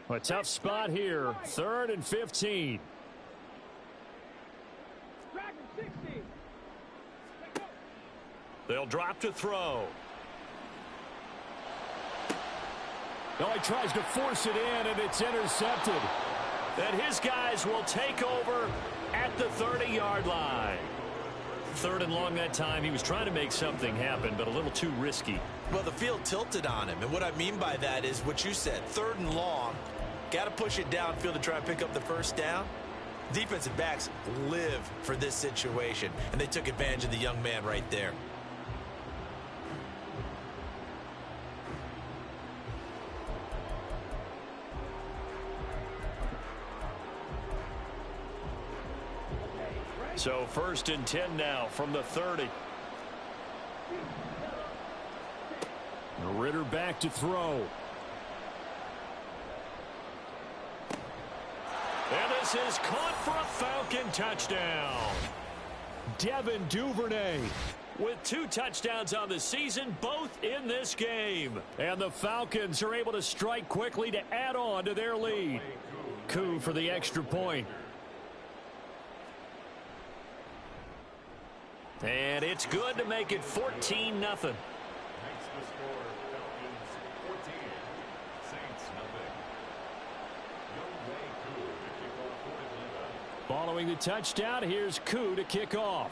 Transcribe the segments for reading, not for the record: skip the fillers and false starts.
A tough spot here. 3rd and 15. They'll drop to throw. Oh, he tries to force it in, and it's intercepted. And his guys will take over at the 30-yard line. 3rd and long that time. He was trying to make something happen, but a little too risky. Well, the field tilted on him, and what I mean by that is what you said. 3rd and long. Got to push it downfield to try and pick up the first down. Defensive backs live for this situation, and they took advantage of the young man right there. So 1st and 10 now from the 30. Ritter back to throw. And this is caught for a Falcon touchdown. Devin Duvernay with 2 touchdowns on the season, both in this game. And the Falcons are able to strike quickly to add on to their lead. Coup for the extra point. And it's good to make it 14-0. Following the touchdown, here's Coup to kick off.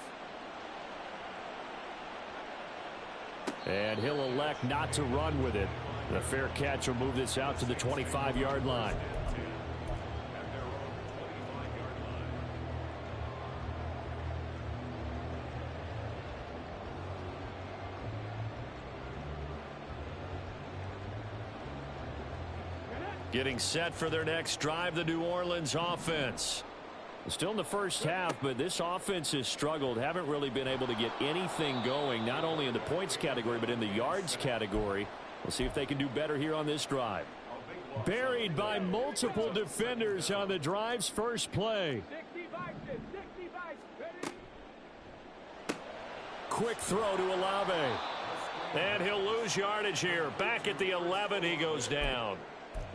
And he'll elect not to run with it. The fair catch will move this out to the 25-yard line. Getting set for their next drive, the New Orleans offense. Still in the first half, but this offense has struggled. Haven't really been able to get anything going, not only in the points category, but in the yards category. We'll see if they can do better here on this drive. Buried by multiple defenders on the drive's first play. Quick throw to Olave. And he'll lose yardage here. Back at the 11, he goes down.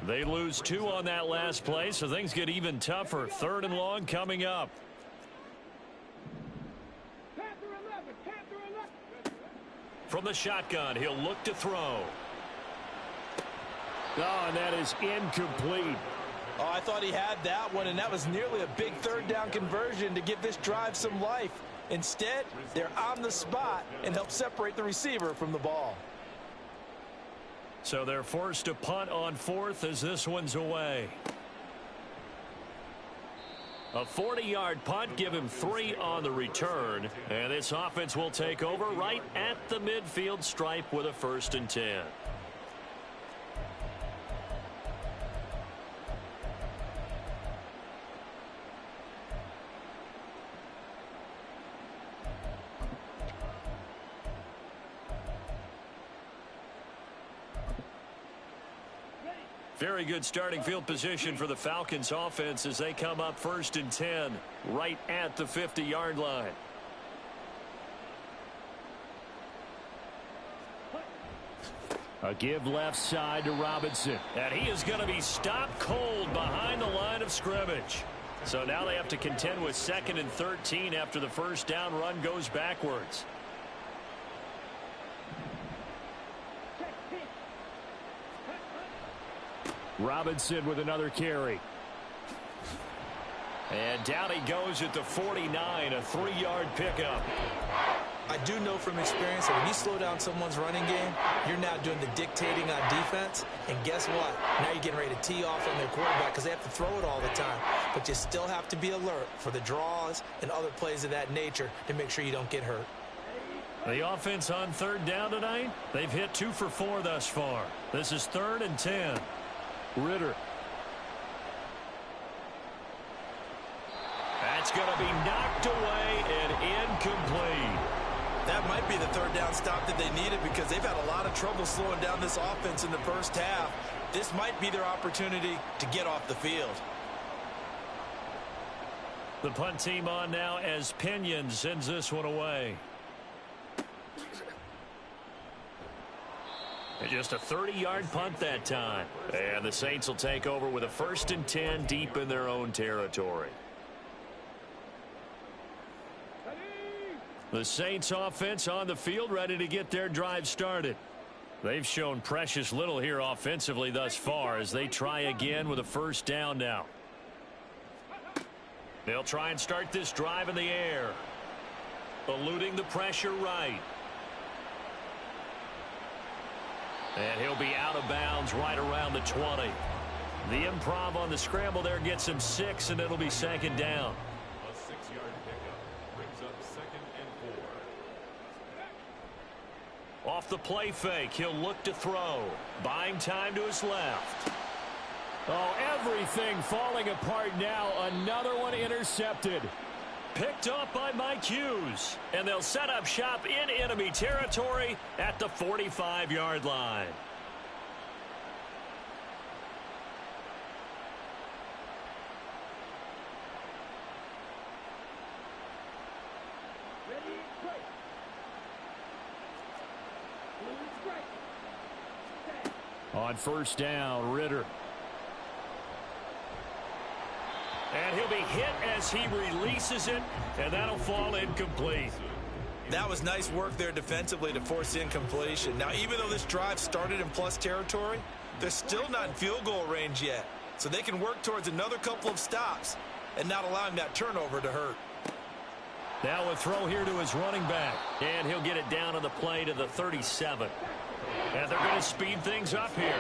They lose 2 on that last play, so things get even tougher. 3rd and long coming up. From the shotgun, he'll look to throw. Oh, and that is incomplete. Oh, I thought he had that one, and that was nearly a big 3rd down conversion to give this drive some life. Instead, they're on the spot and help separate the receiver from the ball. So they're forced to punt on 4th as this one's away. A 40-yard punt, give him 3 on the return. And this offense will take over right at the midfield stripe with a 1st and 10. Very good starting field position for the Falcons offense as they come up 1st and 10 right at the 50-yard line. A give left side to Robinson. And he is going to be stopped cold behind the line of scrimmage. So now they have to contend with 2nd and 13 after the first down run goes backwards. Robinson with another carry. And down he goes at the 49, a 3-yard pickup. I do know from experience that when you slow down someone's running game, you're now doing the dictating on defense. And guess what? Now you're getting ready to tee off on their quarterback because they have to throw it all the time. But you still have to be alert for the draws and other plays of that nature to make sure you don't get hurt. The offense on 3rd down tonight, they've hit 2 for 4 thus far. This is 3rd and 10. Ritter. That's going to be knocked away and incomplete. That might be the 3rd down stop that they needed because they've had a lot of trouble slowing down this offense in the first half. This might be their opportunity to get off the field. The punt team on now as Pinion sends this one away. And just a 30-yard punt that time. And the Saints will take over with a 1st and 10 deep in their own territory. The Saints offense on the field, ready to get their drive started. They've shown precious little here offensively thus far as they try again with a 1st down now. They'll try and start this drive in the air. Eluding the pressure right. And he'll be out of bounds right around the 20. The improv on the scramble there gets him 6, and it'll be 2nd down. A 6-yard pickup brings up 2nd and 4. Off the play fake, he'll look to throw. Buying time to his left. Oh, everything falling apart now. Another one intercepted. Picked off by Mike Hughes. And they'll set up shop in enemy territory at the 45-yard line. On 1st down, Ritter. And he'll be hit as he releases it, and that'll fall incomplete. That was nice work there defensively to force incompletion. Now, even though this drive started in plus territory, they're still not in field goal range yet. So they can work towards another couple of stops and not allowing that turnover to hurt. Now a throw here to his running back. And he'll get it down on the play to the 37. And they're going to speed things up here.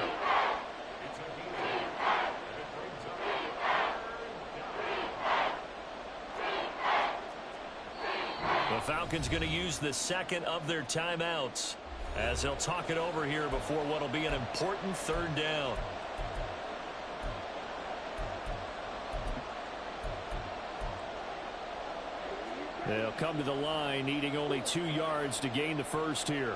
The Falcons going to use the 2nd of their timeouts as they'll talk it over here before what will be an important 3rd down. They'll come to the line needing only 2 yards to gain the 1st here.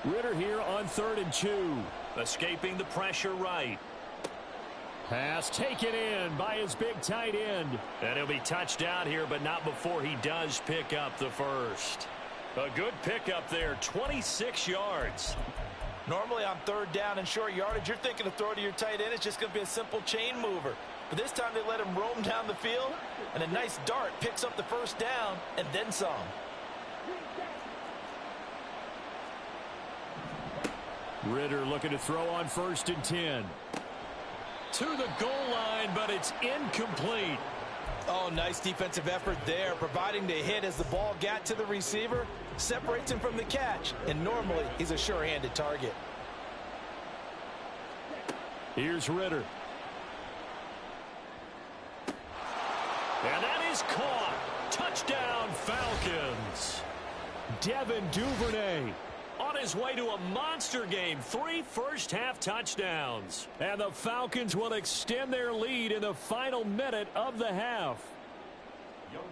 Ritter here on 3rd and 2. Escaping the pressure right. Pass taken in by his big tight end. And he'll be touched down here, but not before he does pick up the 1st. A good pickup there, 26 yards. Normally on 3rd down and short yardage, you're thinking of throw to your tight end. It's just going to be a simple chain mover. But this time they let him roam down the field, and a nice dart picks up the 1st down and then some. Ritter looking to throw on 1st and 10. To the goal line, but it's incomplete. Oh, nice defensive effort there, providing the hit as the ball got to the receiver, separates him from the catch, and normally he's a sure-handed target. Here's Ritter. And that is caught. Touchdown, Falcons. Devin Duvernay on his way to a monster game. 3 first-half touchdowns. And the Falcons will extend their lead in the final minute of the half.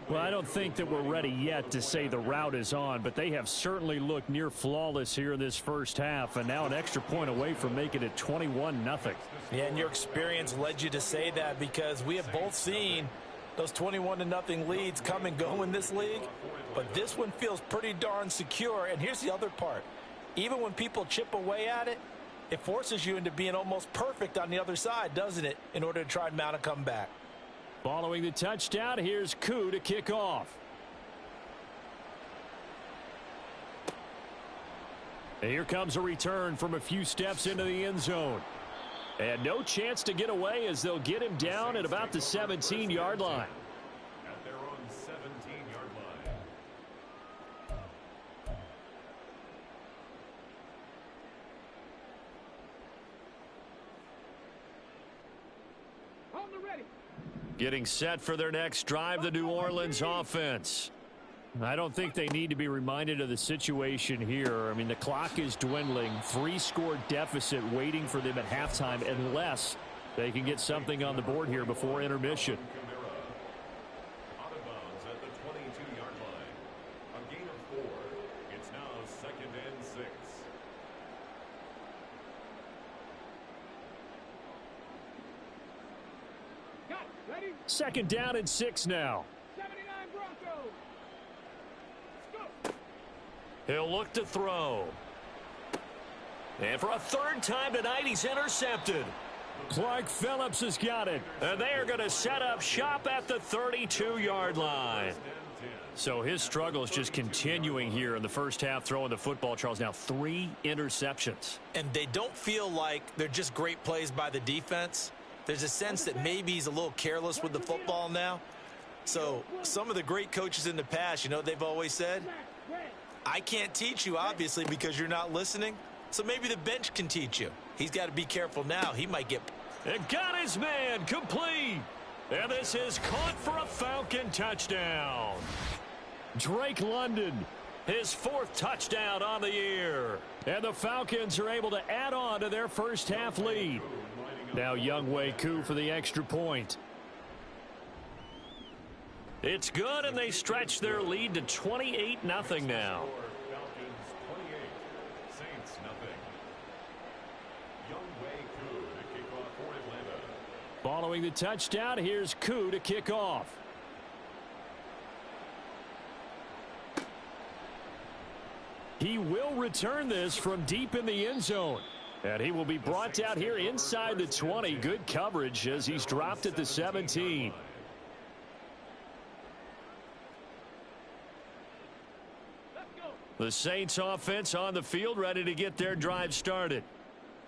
Well, I don't think that we're ready yet to say the route is on, but they have certainly looked near flawless here in this first half, and now an extra point away from making it 21-0. Yeah, and your experience led you to say that, because we have both seen those 21-0 leads come and go in this league, but this one feels pretty darn secure. And here's the other part. Even when people chip away at it, it forces you into being almost perfect on the other side, doesn't it, in order to try and mount a comeback. Following the touchdown, here's Koo to kick off. And here comes a return from a few steps into the end zone. And no chance to get away as they'll get him down at about the 17-yard line. At their own 17-yard line. On the ready. Getting set for their next drive, the New Orleans offense. I don't think they need to be reminded of the situation here. I mean, the clock is dwindling. 3-score deficit waiting for them at halftime unless they can get something on the board here before intermission. Out of bounds at the 22-yard line. A gain of 4. 2nd down and 6 now. He'll look to throw. And for a 3rd time tonight, he's intercepted. Clark Phillips has got it. And they are going to set up shop at the 32-yard line. So his struggle is just continuing here in the first half, throwing the football, Charles. Now 3 interceptions. And they don't feel like they're just great plays by the defense. There's a sense that maybe he's a little careless with the football now. So some of the great coaches in the past, you know, they've always said, I can't teach you, obviously, because you're not listening. So maybe the bench can teach you. He's got to be careful now. He might get... And got his man complete. And this is caught for a Falcon touchdown. Drake London, his 4th touchdown on the year. And the Falcons are able to add on to their first half lead. Now Younghoe Koo for the extra point. It's good, and they stretch their lead to 28-0 now. Falcons 28, Saints nothing. Younghoe Koo to kick off for Atlanta. Following the touchdown, here's Koo to kick off. He will return this from deep in the end zone. And he will be brought out here inside the 20. Good coverage as he's dropped at the 17. The Saints offense on the field, ready to get their drive started.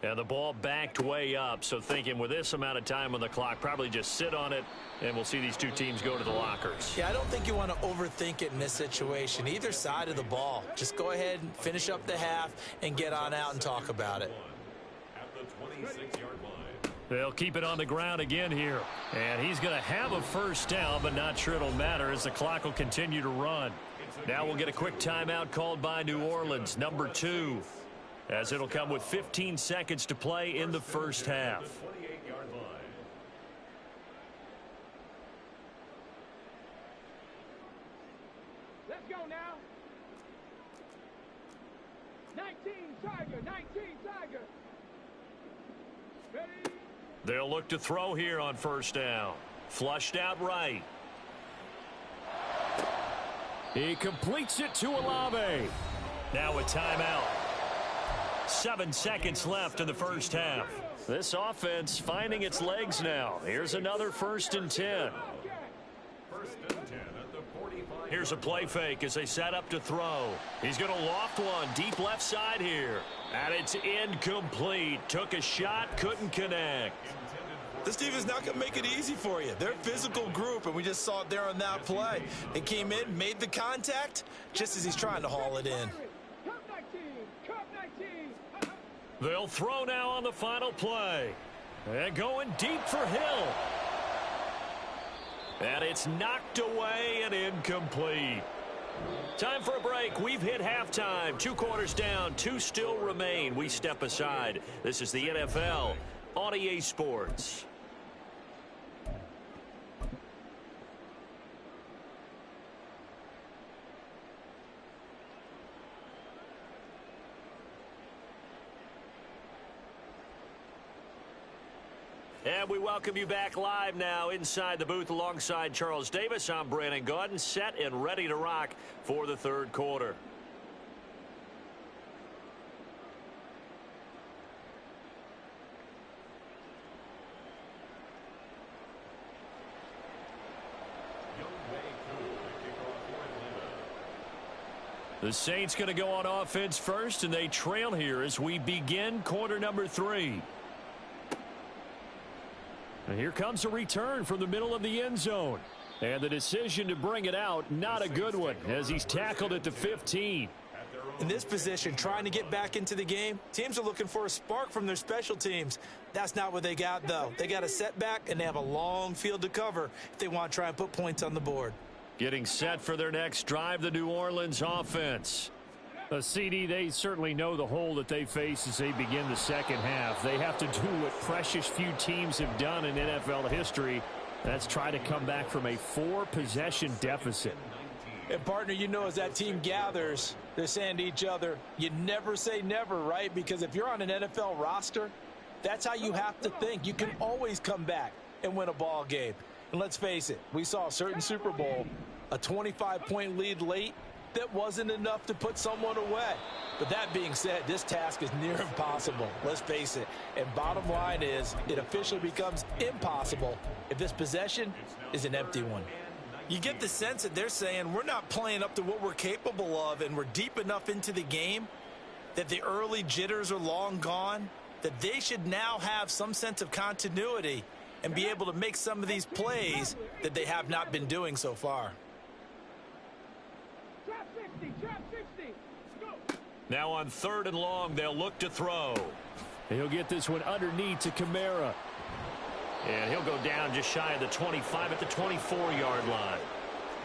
And the ball backed way up, so thinking with this amount of time on the clock, probably just sit on it, and we'll see these two teams go to the lockers. Yeah, I don't think you want to overthink it in this situation. Either side of the ball. Just go ahead and finish up the half and get on out and talk about it. At the 26-yard line. They'll keep it on the ground again here. And he's going to have a first down, but not sure it'll matter as the clock will continue to run. Now we'll get a quick timeout called by New Orleans, number 2, as it'll come with 15 seconds to play in the first half. 28-yard line. Let's go now. 19 Tiger, 19 Tiger. Ready? They'll look to throw here on first down. Flushed out right. He completes it to Olave. Now a timeout. 7 seconds left in the first half. This offense finding its legs now. Here's another 1st and 10. First and 10 at the 45. Here's a play fake as they set up to throw. He's going to loft one deep left side here. And it's incomplete. Took a shot, couldn't connect. This team is not going to make it easy for you. They're a physical group, and we just saw it there on that play. They came in, made the contact, just as he's trying to haul it in. Cup 19, Cup 19. They'll throw now on the final play. And going deep for Hill. And it's knocked away and incomplete. Time for a break. We've hit halftime. 2 quarters down, 2 still remain. We step aside. This is the NFL on EA Sports. And we welcome you back live now inside the booth alongside Charles Davis. I'm Brandon Gaudin, set and ready to rock for the 3rd quarter. The Saints going to go on offense first, and they trail here as we begin quarter number 3. And here comes a return from the middle of the end zone. And the decision to bring it out, not a good one, as he's tackled at the 15. In this position, trying to get back into the game, teams are looking for a spark from their special teams. That's not what they got, though. They got a setback, and they have a long field to cover if they want to try and put points on the board. Getting set for their next drive, the New Orleans offense. A CD, they certainly know the hole that they face as they begin the second half. They have to do what precious few teams have done in NFL history. That's try to come back from a 4-possession deficit. And, partner, you know as that team gathers, they're saying to each other, you never say never, right? Because if you're on an NFL roster, that's how you have to think. You can always come back and win a ball game. And let's face it, we saw a certain Super Bowl, a 25-point lead late, that wasn't enough to put someone away. But that being said, this task is near impossible. Let's face it. And bottom line is, it officially becomes impossible if this possession is an empty one. You get the sense that they're saying we're not playing up to what we're capable of, and we're deep enough into the game that the early jitters are long gone, that they should now have some sense of continuity and be able to make some of these plays that they have not been doing so far. Trap 60, trap 60. Go. Now on 3rd and long, they'll look to throw. He'll get this one underneath to Kamara. And he'll go down just shy of the 25 at the 24-yard line.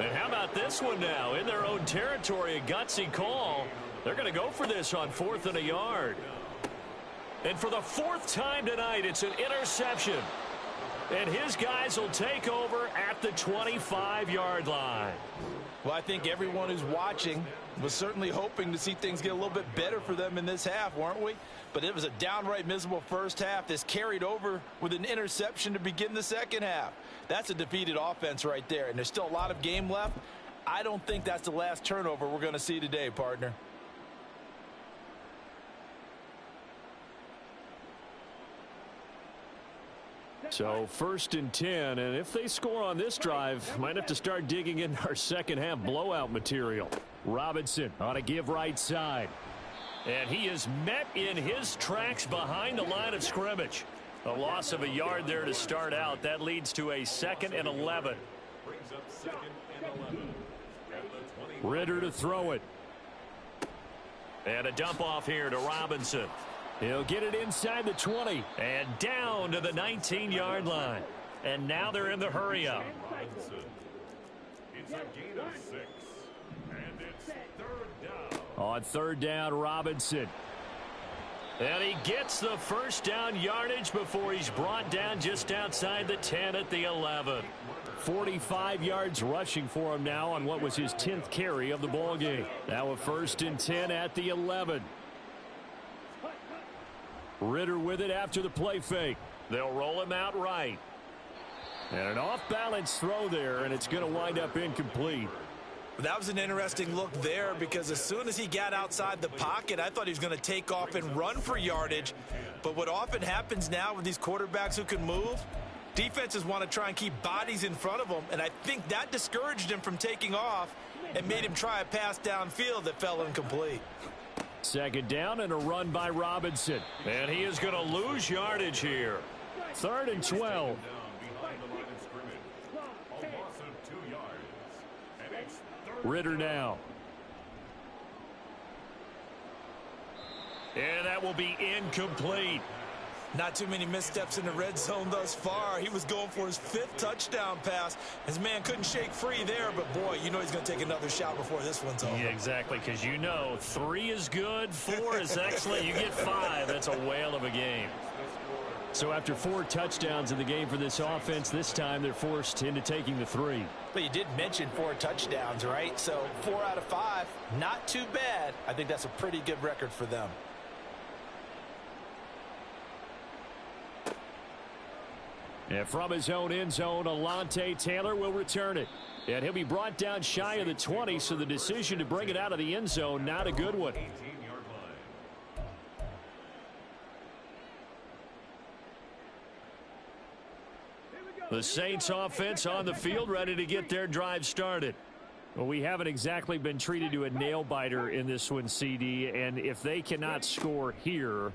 And how about this one now? In their own territory, a gutsy call. They're going to go for this on 4th and a yard. And for the 4th time tonight, it's an interception. And his guys will take over at the 25-yard line. Well, I think everyone who's watching was certainly hoping to see things get a little bit better for them in this half, weren't we? But it was a downright miserable first half. This carried over with an interception to begin the second half. That's a defeated offense right there, and there's still a lot of game left. I don't think that's the last turnover we're going to see today, partner. So 1st and 10, and if they score on this drive, might have to start digging in our second half blowout material. Robinson on a give right side. And he is met in his tracks behind the line of scrimmage. A loss of a yard there to start out. That leads to a 2nd and 11. Brings up 2nd and 11. At the 20. Ritter to throw it. And a dump off here to Robinson. He'll get it inside the 20. And down to the 19-yard line. And now they're in the hurry-up. Robinson. It's a gain of 6. And it's 3rd down. On 3rd down, Robinson. And he gets the first down yardage before he's brought down just outside the 10 at the 11. 45 yards rushing for him now on what was his 10th carry of the ball game. Now a 1st and 10 at the 11. Ritter with it after the play fake. They'll roll him out right. And an off-balance throw there, and it's going to wind up incomplete. That was an interesting look there, because as soon as he got outside the pocket, I thought he was going to take off and run for yardage. But what often happens now with these quarterbacks who can move, defenses want to try and keep bodies in front of them, and I think that discouraged him from taking off and made him try a pass downfield that fell incomplete. 2nd down and a run by Robinson. And he is going to lose yardage here. 3rd and 12. Down behind the line of scrimmage. A loss of 2 yards. And it's 3rd Ritter now. And that will be incomplete. Not too many missteps in the red zone thus far. He was going for his 5th touchdown pass. His man couldn't shake free there, but boy, you know he's going to take another shot before this one's over. Yeah, exactly, because you know 3 is good, 4 is excellent. You get 5. That's a whale of a game. So after 4 touchdowns in the game for this offense, this time they're forced into taking the 3. But you did mention 4 touchdowns, right? So 4 out of 5, not too bad. I think that's a pretty good record for them. And from his own end zone, Alontae Taylor will return it. And he'll be brought down shy of the 20, so the decision to bring it out of the end zone, not a good one. 18-yard line. The Saints offense on the field, ready to get their drive started. Well, we haven't exactly been treated to a nail-biter in this one, CD, and if they cannot score here,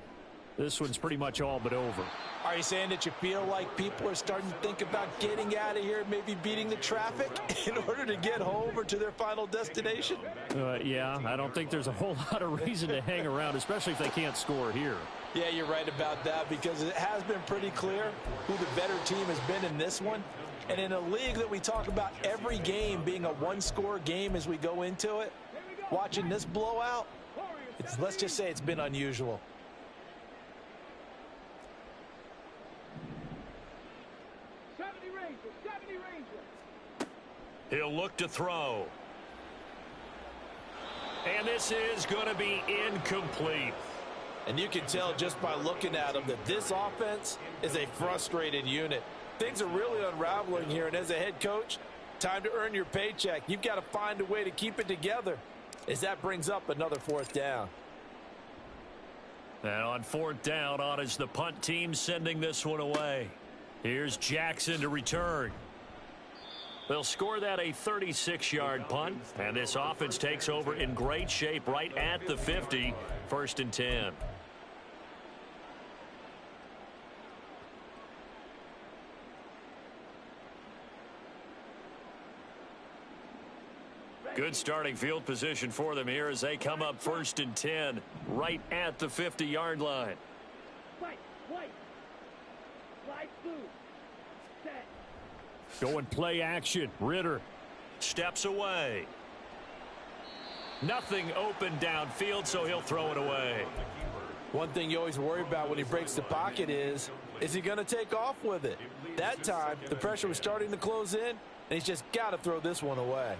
this one's pretty much all but over. Are you saying that you feel like people are starting to think about getting out of here, maybe beating the traffic in order to get home or to their final destination? Yeah, I don't think there's a whole lot of reason to hang around, especially if they can't score here. Yeah, you're right about that, because it has been pretty clear who the better team has been in this one. And in a league that we talk about every game being a one-score game as we go into it, watching this blowout, let's just say it's been unusual. He'll look to throw. And this is going to be incomplete. And you can tell just by looking at them that this offense is a frustrated unit. Things are really unraveling here, and as a head coach, time to earn your paycheck. You've got to find a way to keep it together as that brings up another fourth down. And on fourth down, on is the punt team sending this one away. Here's Jackson to return. They'll score that a 36-yard punt, and this offense takes over in great shape right at the 50, 1st and 10. Good starting field position for them here as they come up 1st and 10 right at the 50-yard line. White. Light blue. Set. Going play action. Ritter Steps away. Nothing open downfield, so he'll throw it away. One thing you always worry about when he breaks the pocket is he going to take off with it? That time, the pressure was starting to close in, and he's just got to throw this one away.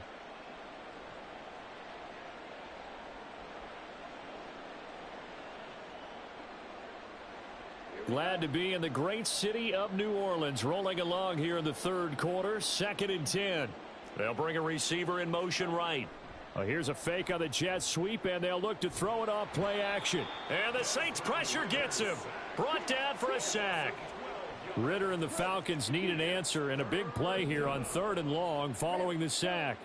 glad to be in the great city of New Orleans, rolling along here in the third quarter. 2nd and 10. They'll bring a receiver in motion right. Here's a fake on the jet sweep, and they'll look to throw it off play action. And the Saints pressure gets him. Brought down for a sack. Ritter and the Falcons need an answer, and a big play here on 3rd and long following the sack.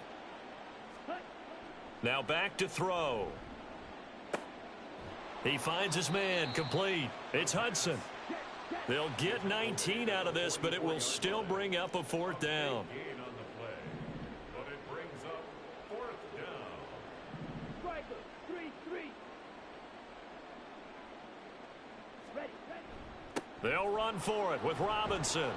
Now back to throw. He finds his man, complete. It's Hudson. They'll get 19 out of this, but it will still bring up a 4th down. They'll run for it with Robinson.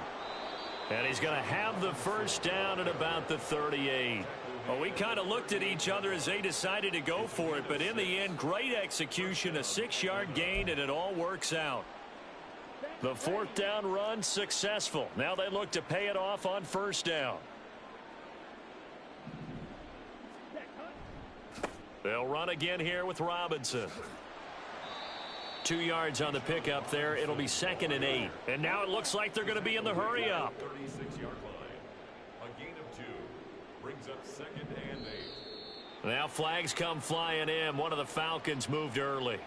And he's going to have the 1st down at about the 38. Well, we kind of looked at each other as they decided to go for it, but in the end, great execution, a 6-yard gain, and it all works out. The 4th down run successful. Now they look to pay it off on 1st down. They'll run again here with Robinson. 2 yards on the pickup there. It'll be 2nd and 8. And now it looks like they're going to be in the hurry up. 36-yard line. A gain of 2 brings up 2nd and 8. Now flags come flying in. One of the Falcons moved early.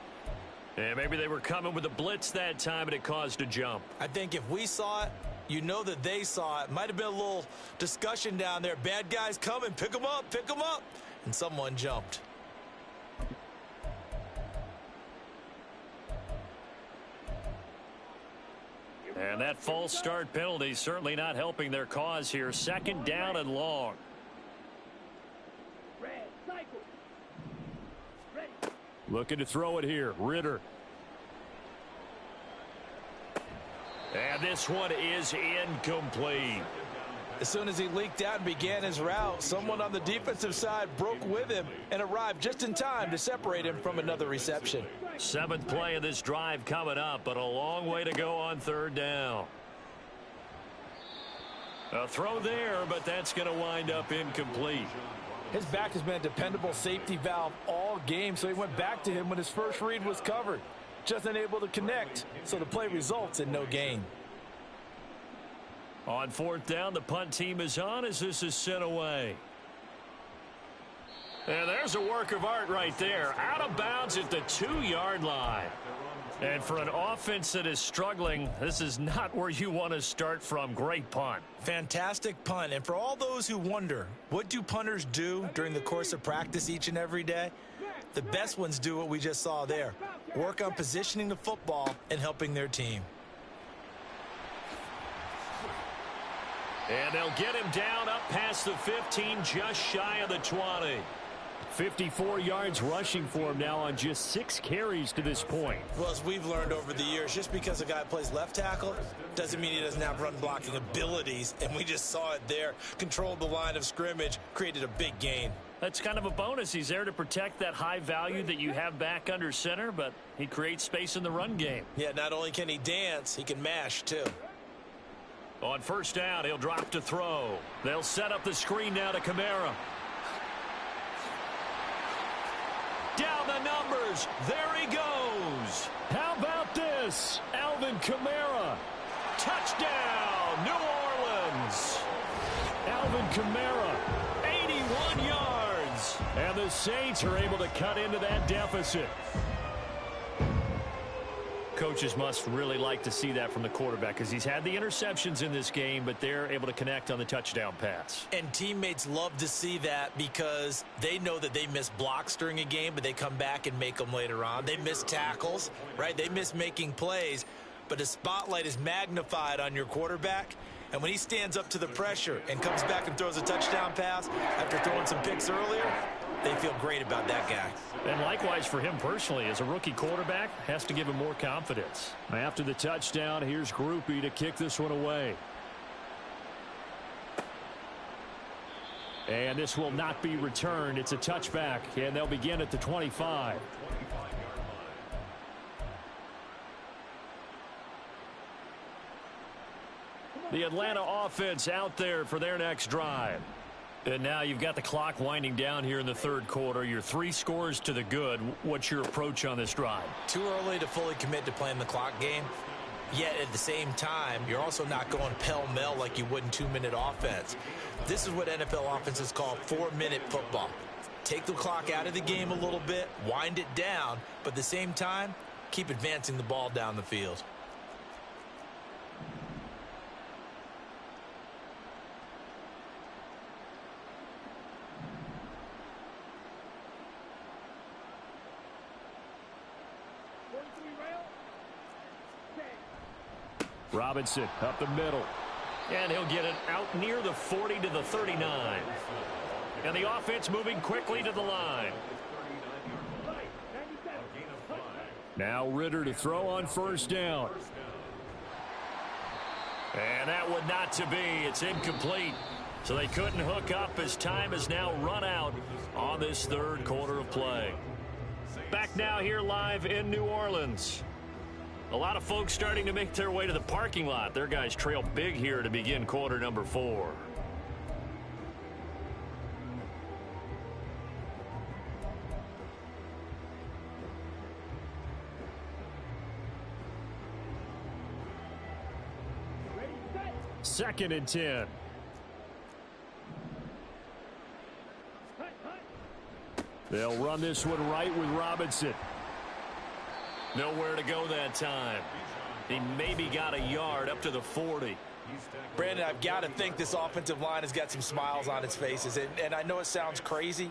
And maybe they were coming with a blitz that time and it caused a jump. I think if we saw it, you know that they saw it. Might have been a little discussion down there. Bad guys coming. Pick them up. Pick them up. And someone jumped. And that false start penalty certainly not helping their cause here. 2nd down and long. Looking to throw it here. Ritter. And this one is incomplete. As soon as he leaked out and began his route, someone on the defensive side broke with him and arrived just in time to separate him from another reception. 7th play of this drive coming up, but a long way to go on 3rd down. A throw there, but that's going to wind up incomplete. His back has been a dependable safety valve all game, so he went back to him when his first read was covered. Just unable to connect, so the play results in no gain. On 4th down, the punt team is on as this is sent away. And there's a work of art right there. Out of bounds at the 2-yard line. And for an offense that is struggling, this is not where you want to start from. Great punt. Fantastic punt. And for all those who wonder, what do punters do during the course of practice each and every day? The best ones do what we just saw there. Work on positioning the football and helping their team. And they'll get him down up past the 15, just shy of the 20. 54 yards rushing for him now on just 6 carries to this point. Well, as we've learned over the years, just because a guy plays left tackle doesn't mean he doesn't have run blocking abilities. And we just saw it there. Controlled the line of scrimmage, created a big gain. That's kind of a bonus. He's there to protect that high value that you have back under center, but he creates space in the run game. Yeah, not only can he dance, he can mash too. On 1st down, he'll drop to throw. They'll set up the screen now to Kamara. Down the numbers. There he goes. How about this? Alvin Kamara. Touchdown, New Orleans. Alvin Kamara, 81 yards. And the Saints are able to cut into that deficit. Coaches must really like to see that from the quarterback because he's had the interceptions in this game, but they're able to connect on the touchdown pass. And teammates love to see that because they know that they miss blocks during a game, but they come back and make them later on. They miss tackles, right? They miss making plays, but the spotlight is magnified on your quarterback. And when he stands up to the pressure and comes back and throws a touchdown pass after throwing some picks earlier, they feel great about that guy. And likewise for him personally, as a rookie quarterback, has to give him more confidence. After the touchdown, here's Groupie to kick this one away. And this will not be returned. It's a touchback, and they'll begin at the 25. The Atlanta offense out there for their next drive. And now you've got the clock winding down here in the third quarter. You're 3 scores to the good. What's your approach on this drive? Too early to fully commit to playing the clock game. Yet at the same time, you're also not going pell-mell like you would in 2-minute offense. This is what NFL offenses call 4-minute football. Take the clock out of the game a little bit, wind it down, but at the same time, keep advancing the ball down the field. Robinson up the middle. And he'll get it out near the 40 to the 39. And the offense moving quickly to the line. Now Ritter to throw on first down. And that would not to be. It's incomplete. So they couldn't hook up as time has now run out on this third quarter of play. Back now here live in New Orleans. A lot of folks starting to make their way to the parking lot. Their guys trail big here to begin quarter number 4. Second and 10. They'll run this one right with Robinson. Nowhere to go that time. He maybe got a yard up to the 40. Brandon, I've got to think this offensive line has got some smiles on its faces. And I know it sounds crazy,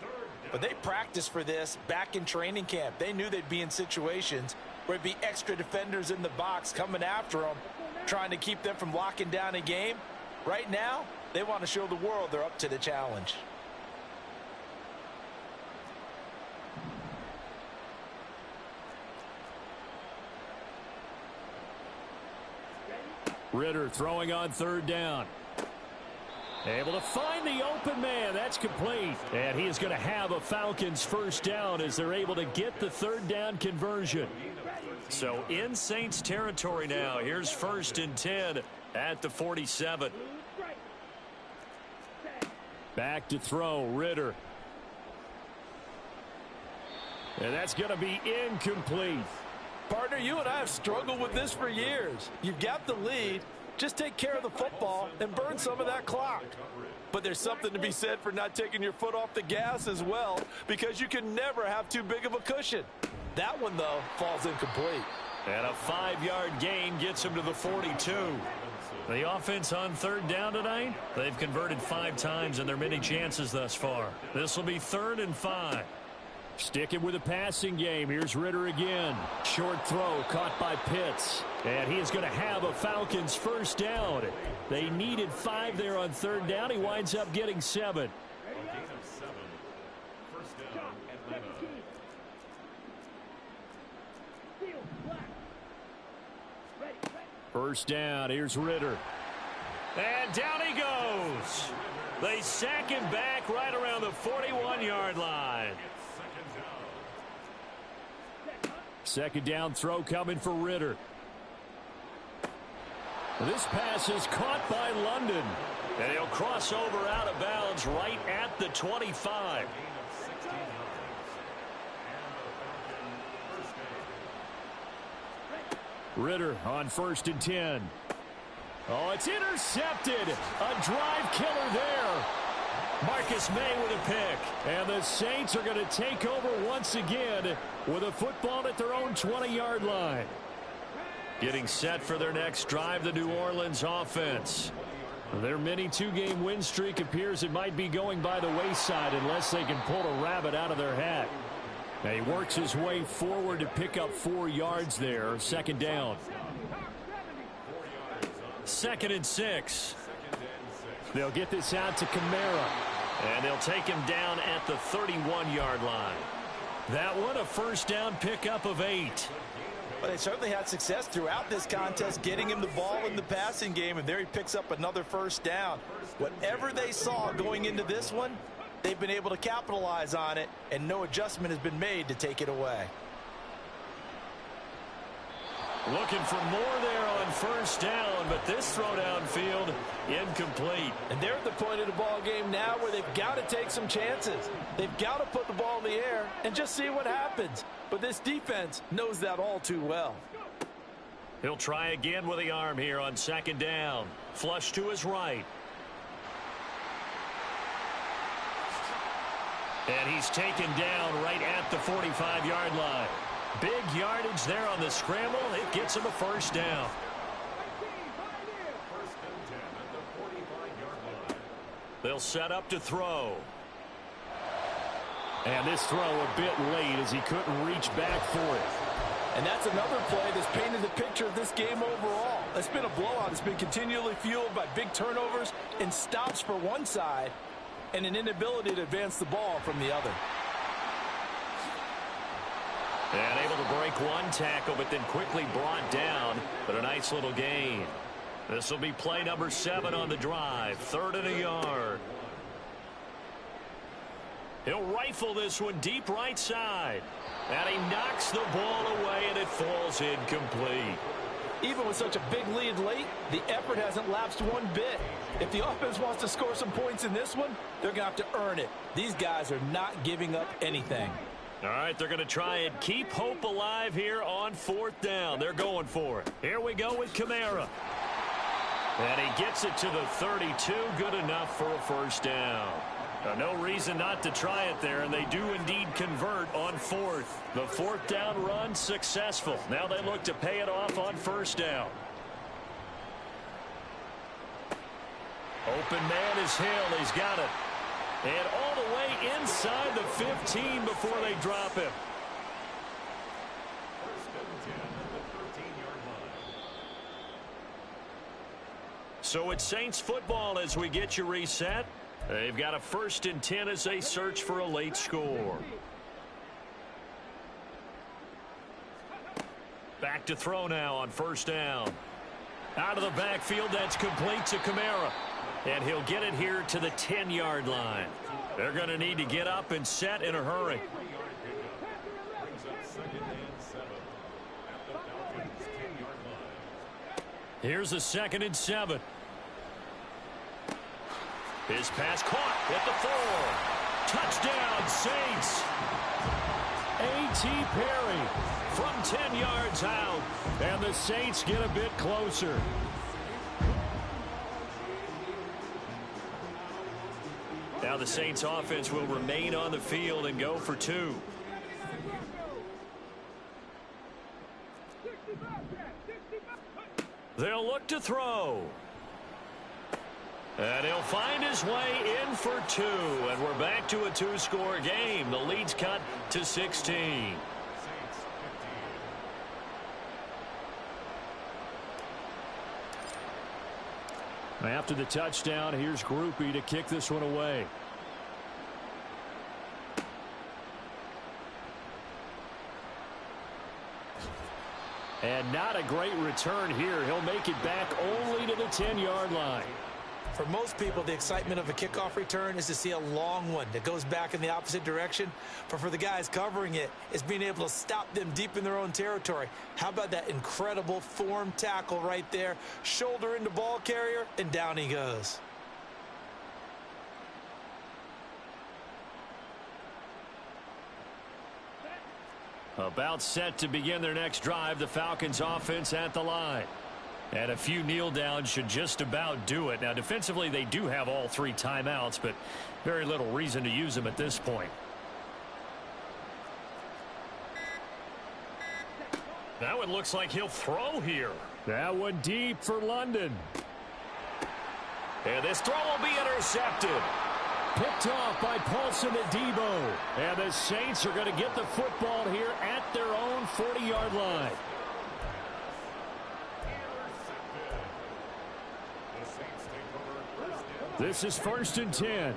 but they practiced for this back in training camp. They knew they'd be in situations where there'd be extra defenders in the box coming after them, trying to keep them from locking down a game. Right now, they want to show the world they're up to the challenge. Ritter throwing on third down. Able to find the open man. That's complete. And he is going to have a Falcons first down as they're able to get the third down conversion. So in Saints territory now. Here's first and 10 at the 47. Back to throw, Ritter. And that's going to be incomplete. Partner, you and I have struggled with this for years. You've got the lead. Just take care of the football and burn some of that clock. But there's something to be said for not taking your foot off the gas as well, because you can never have too big of a cushion. That one, though, falls incomplete. And a 5-yard gain gets him to the 42. The offense on third down tonight, they've converted 5 times in their many chances thus far. This will be 3rd and 5. Sticking with the passing game. Here's Ritter again. Short throw caught by Pitts. And he is going to have a Falcons first down. They needed 5 there on third down. He winds up getting 7. First down. Here's Ritter. And down he goes. They sack him back right around the 41-yard line. Second down throw coming for Ritter. This pass is caught by London. And he'll cross over out of bounds right at the 25. Ritter on first and 10. Oh, it's intercepted. A drive killer there. Marcus May with a pick. And the Saints are going to take over once again with a football at their own 20-yard line. Getting set for their next drive, the New Orleans offense. Their mini two-game win streak appears it might be going by the wayside unless they can pull a rabbit out of their hat. Now he works his way forward to pick up 4 yards there. Second down. 2nd and 6. They'll get this out to Kamara. And they'll take him down at the 31-yard line. That one a first down pickup of 8. Well, they certainly had success throughout this contest getting him the ball in the passing game, and there he picks up another first down. Whatever they saw going into this one, they've been able to capitalize on it, and no adjustment has been made to take it away. Looking for more there on first down, but this throw downfield incomplete. And they're at the point of the ball game now where they've got to take some chances. They've got to put the ball in the air and just see what happens. But this defense knows that all too well. He'll try again with the arm here on 2nd down. Flush to his right. And he's taken down right at the 45-yard line. Big yardage there on the scramble. It gets him a first down. They'll set up to throw. And this throw a bit late as he couldn't reach back for it. And that's another play that's painted the picture of this game overall. It's been a blowout. It's been continually fueled by big turnovers and stops for one side and an inability to advance the ball from the other. And able to break one tackle, but then quickly brought down. But a nice little gain. This will be play number 7 on the drive. 3rd and a yard. He'll rifle this one deep right side. And he knocks the ball away, and it falls incomplete. Even with such a big lead late, the effort hasn't lapsed one bit. If the offense wants to score some points in this one, they're going to have to earn it. These guys are not giving up anything. All right, they're going to try and keep hope alive here on 4th down. They're going for it. Here we go with Kamara. And he gets it to the 32. Good enough for a first down. No reason not to try it there, and they do indeed convert on 4th. The 4th down run successful. Now they look to pay it off on first down. Open man is Hill. He's got it. And all the way inside the 15 before they drop him. So it's Saints football as we get you reset. They've got a 1st and 10 as they search for a late score. Back to throw now on first down. Out of the backfield, that's complete to Kamara. And he'll get it here to the 10-yard line. They're going to need to get up and set in a hurry. Here's a 2nd and 7. His pass caught at the 4. Touchdown, Saints. A.T. Perry From 10 yards out. and the Saints get a bit closer. Now the Saints offense will remain on the field and go for 2. They'll look to throw. And he'll find his way in for 2. And we're back to a 2-score game. The lead's cut to 16. After the touchdown, here's Groupie to kick this one away. And not a great return here. He'll make it back only to the 10-yard line. For most people, the excitement of a kickoff return is to see a long one that goes back in the opposite direction. But for the guys covering it, it's being able to stop them deep in their own territory. How about that incredible form tackle right there? Shoulder into ball carrier, and down he goes. About set to begin their next drive, the Falcons offense at the line. And a few kneel downs should just about do it. Now, defensively, they do have all 3 timeouts, but very little reason to use them at this point. That one looks like he'll throw here. That one deep for London. And this throw will be intercepted. Picked off by Paulson Adebo. And the Saints are going to get the football here at their own 40-yard line. This is 1st and 10.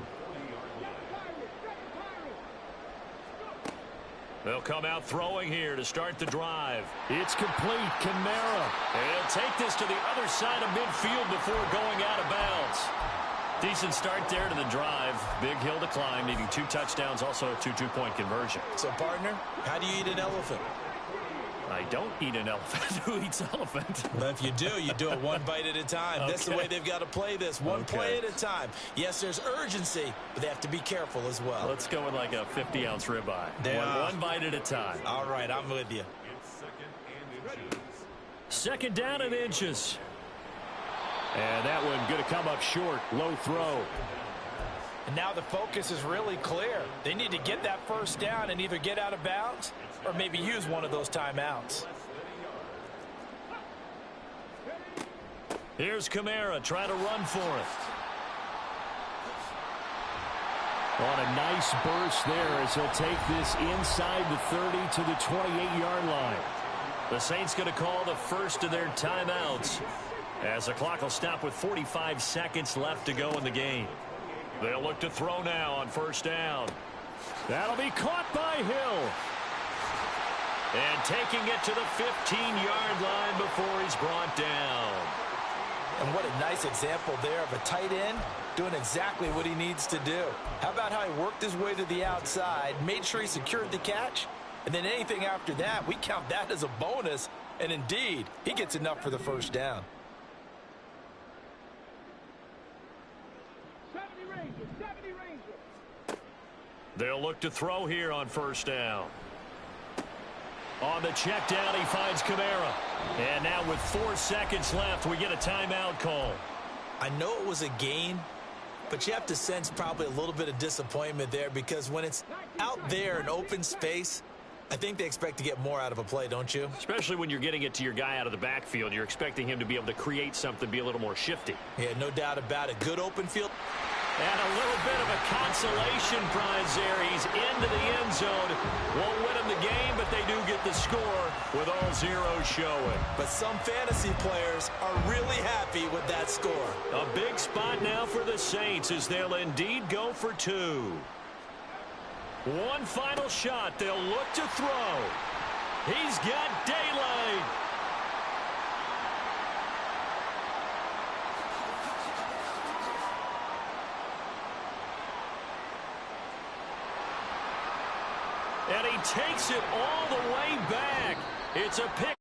They'll come out throwing here to start the drive. It's complete. Kamara. And he'll take this to the other side of midfield before going out of bounds. Decent start there to the drive. Big hill to climb, needing 2 touchdowns, also a 2 two-point conversion. So, partner, how do you eat an elephant? I don't eat an elephant. Who eats elephant? Well, if you do it one bite at a time. Okay. That's the way they've got to play this. One play at a time. Yes, there's urgency, but they have to be careful as well. Let's go with like a 50-ounce ribeye. One bite at a time. All right, I'm with you. Second down and inches. And that one going to come up short. Low throw. And now the focus is really clear. They need to get that first down and either get out of bounds or maybe use one of those timeouts. Here's Kamara trying to run for it. On a nice burst there as he'll take this inside the 30 to the 28-yard line. The Saints going to call the first of their timeouts as the clock will stop with 45 seconds left to go in the game. They'll look to throw now on 1st down. That'll be caught by Hill. And taking it to the 15-yard line before he's brought down. And what a nice example there of a tight end doing exactly what he needs to do. How about how he worked his way to the outside, made sure he secured the catch, and then anything after that, we count that as a bonus. And indeed, he gets enough for the first down. 70 Rangers. They'll look to throw here on 1st down. On the check down, he finds Kamara. And now with 4 seconds left, we get a timeout call. I know it was a gain, but you have to sense probably a little bit of disappointment there because when it's out there in open space, I think they expect to get more out of a play, don't you? Especially when you're getting it to your guy out of the backfield. You're expecting him to be able to create something, be a little more shifty. Yeah, no doubt about it. Good open field. And a little bit of a consolation prize there. He's into the end zone. Won't win him the game, but they do get the score with all zeros showing. But some fantasy players are really happy with that score. A big spot now for the Saints as they'll indeed go for 2. One final shot. They'll look to throw. He's got daylight. And he takes it all the way back. It's a pick.